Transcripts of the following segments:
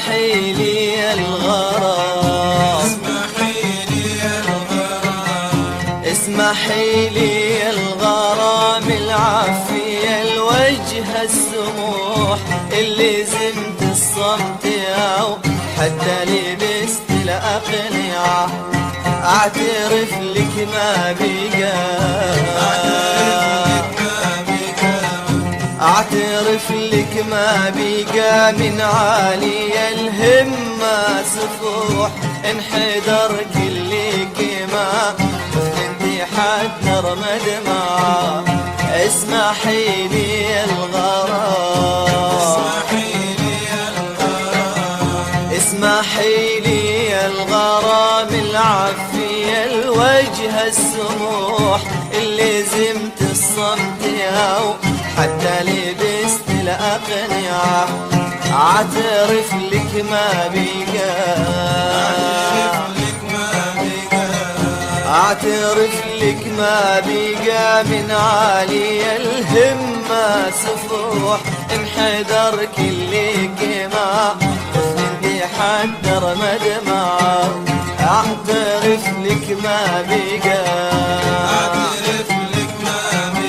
اسمحي لي الغرام، اسمحي لي الغرام العافية الوجه السموح اللي زمت الصمت أو حتى لبست الأقنعة. أعترف لك ما بقى، أعترف لك ما بقى من عالي الهمة سفوح. انحدر كل كما انتي حد رمد معاه. اسمحي لي الغرام، اسمحي لي الغرام العافية الوجه السموح اللي زمت الصمت أو حتى لبست الأقنعة. أعترف لك ما بقى، أعترف لك ما بقى من عالي الهمة سفوح. انحدر كل كما انتي حدر مدمع. أعترف لك ما بقى، أعترف لك ما بقى.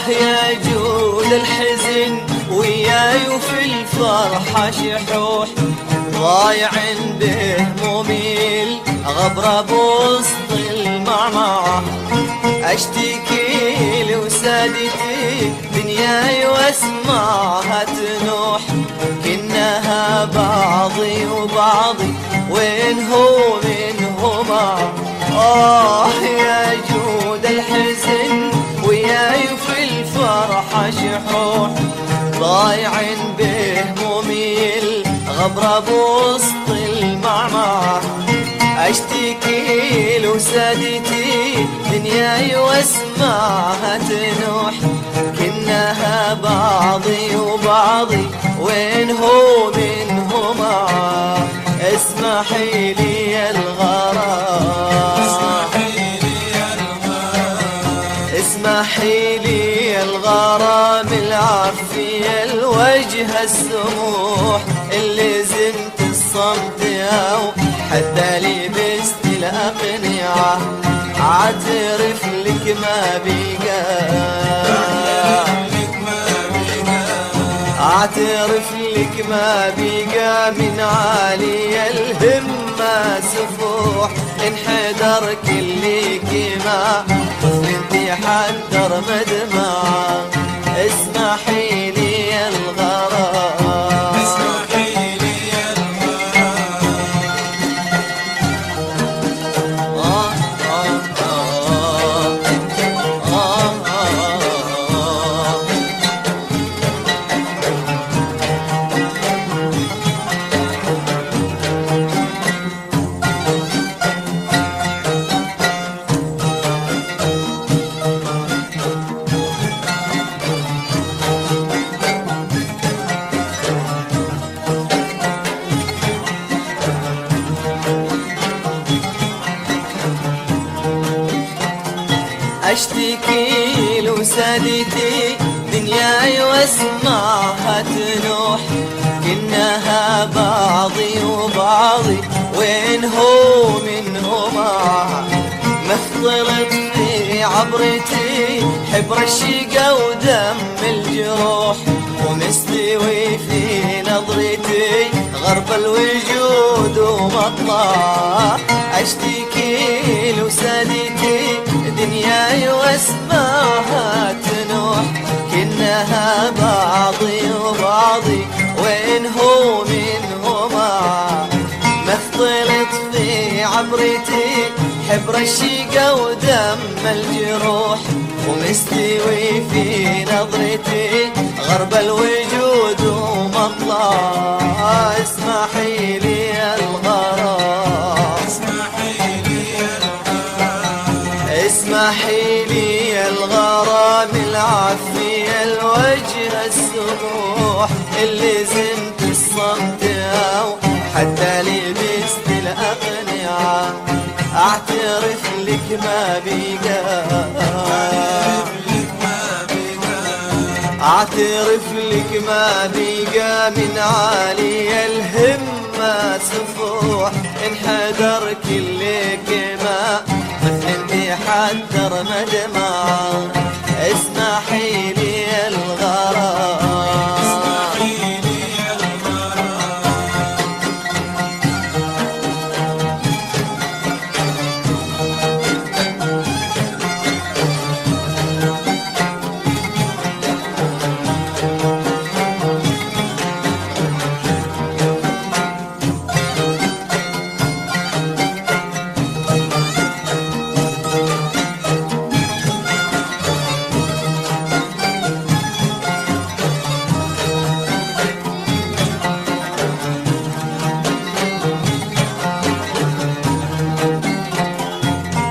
يا جود الحزن وياي وفي الفرحة شحوح. ضايع بهمومي غبرة بوسط المعمعة. اشتكي لوسادتي دنياي واسمعها تنوح. كنها بعضي وبعضي وين هو من هما. يا جود الحزن وياي في الفرحة شحوح. ضايع بهمومي الغبرة بوسط المعمعة. اشتكي لوسادتي دنياي واسمعها تنوح. كنها بعضي وبعضي وين هو منهما. اسمحي لي الغرام، اسمحي لي الغرام العافية الوجه السموح اللي زمت الصمت أو حتى لبست الأقنعة. أعترف لك ما بقى، أعترف لك ما بقى من عالي الهمة سفوح. انحدر كل كما انتي حدر مدمع. اسمحي لي الغرام، اسمحي لي الغرام. اشتكي لوسادتي دنياي واسمعها تنوح. كنها بعضي وبعضي وين هو منهما. مثلت في عبرتي حبر الشقا ودم الجروح. ومستوي في نظرتي غرب الوجود ومطلع. اشتكي لوسادتي دنياي واسمعها تنوح. كنها بعضي وبعضي وين هو منهما. مثلت في عبرتي حبر الشيقة ودم الجروح، ومستوي في نظرتي غرب الوجود ومطلع. اسمحي لي الغرام، اسمحي لي الغرام العفي الوجه السموح، اللي زمت الصمت أو حتى لبست الأقنعة. اعترف لك ما بقى، اعترف لك ما بقى من عالي الهمة سفوح. انحدر كل كما مثل انتي حدر مدمع. اسمحي لي الغرام،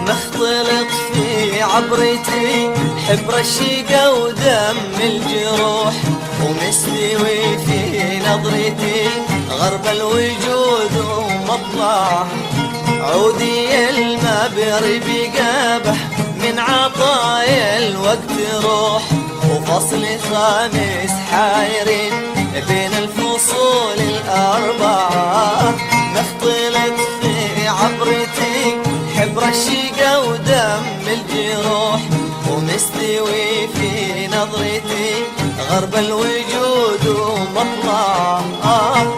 مختلط في عبرتي حبر الشيقة ودم الجروح، ومستوي في نظرتي غرب الوجود ومطلع. عودي المبر بقابح من عطايا الوقت روح، وفصل خامس حايرين بين الفصول الأربعة. مختلط في عبرتي حبر الشيقة ودم الجروح، ومستوي في نظرتي غرب الوجود ومطلع.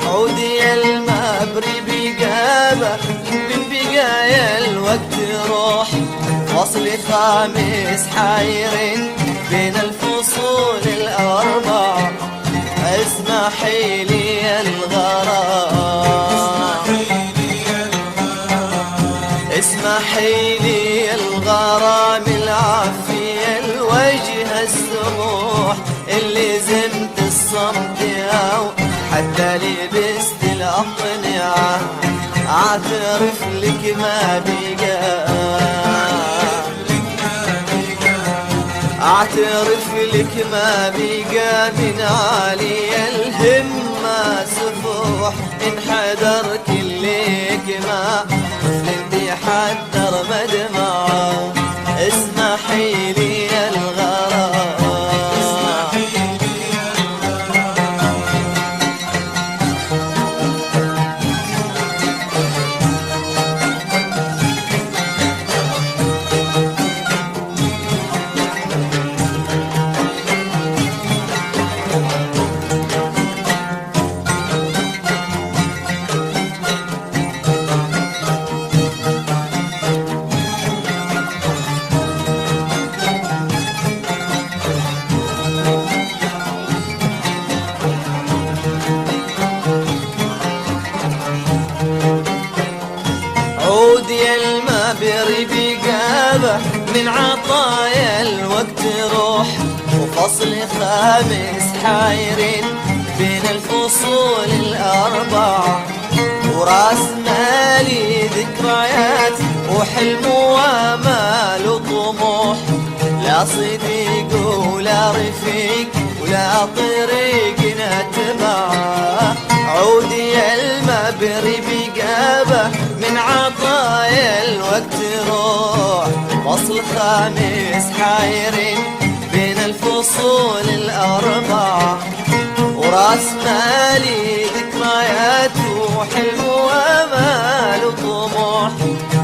عودي المبري بقابة من بقايا الوقت روح، فصل خامس حايرين بين الفصول الأربع. اسمحي لي الغرام، اسمحي لي الغرام العفي الوجه السموح، اللي زمت الصمت أو حتى لبست الأقنعة. اعترف لك ما بقى، اعترف لك ما بقى من عالي الهمة سفوح. انحدر كل كما مثل حدر مدمع. اسمحي لي الغرام، عودي المبر بقابة من عطايا الوقت روح، وفصل خامس حايرين بين الفصول الأربع. وراس مالي ذكريات وحلم وامال وطموح، لا صديق ولا رفيق ولا طريق نتبع. عودي المبر بقابة من عطايا الوقت روح، فصل خامس حايرين بين الفصول الأربع. وراس مالي ذكريات وحلم وامال وطموح،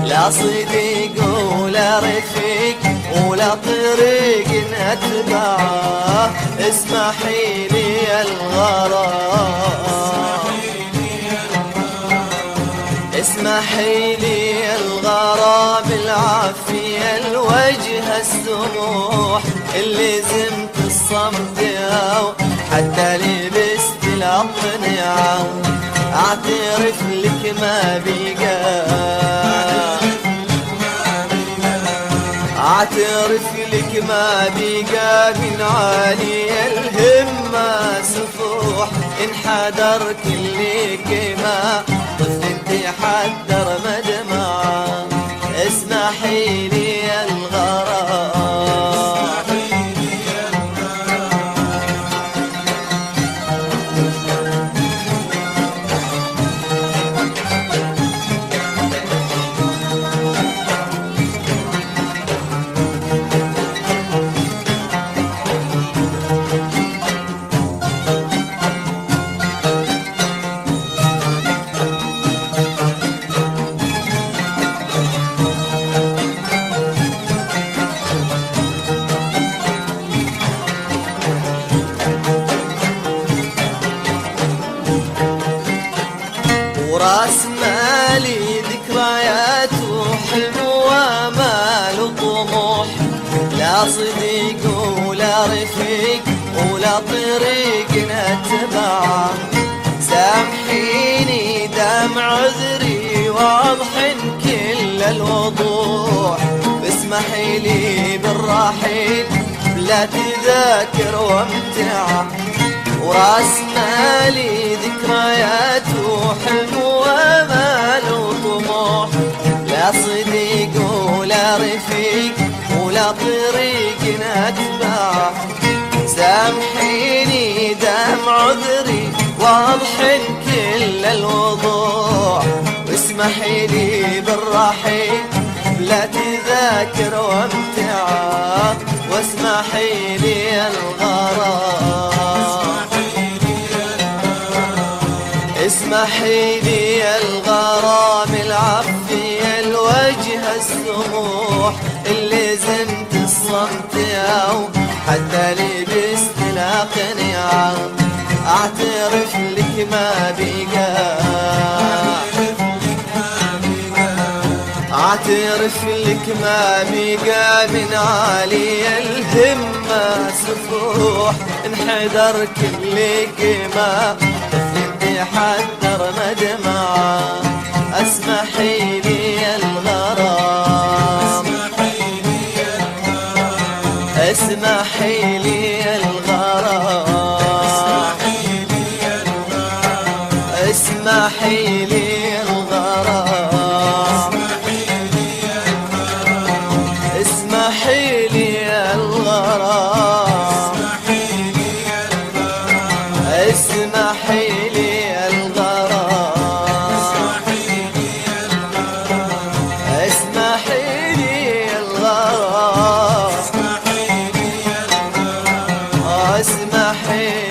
لا صديق ولا رفيق ولا طريق نتبعه. اسمحي لي الغرام، اسمحي لي الغرام العافي الوجه السموح، اللي زمت الصمت أو حتى لبست الأقنعة. اعترف لك ما بقى، لك ما بقى من عالي الهمة سفوح، انحدر كل ما طفل انت حدر مدمع. اسمحي لي الغرام، وراس مالي ذكريات وحلم وامال وطموح، لا صديق ولا رفيق ولا طريق نتبعه. سامحيني دام عذري واضح كل الوضوح، اسمحي لي بالرحيل بلا تذاكر وامتعه. وراس مالي ذكريات وحلم وامال وطموح، لا صديق ولا رفيق ولا طريق نتبعه. سامحيني دام عذري واضح كل الوضوح، واسمحي لي بالرحيل بلا تذاكر وامتعه. واسمحي لي الغرام، اسمحي لي الغرام العفي الوجه السموح، اللي زنت الصمت او حتى لبست الأقنعة. اعترف لك ما بقى، اعترف لك ما بقى من عالي الهمة سفوح، انحدر كل ما حدر مدمع. اسمحي لي الغرام، اسمحي لي الغرام، اسمحي لي الغرام، اسمحي لي الغرام، اسمحي لي اسمحي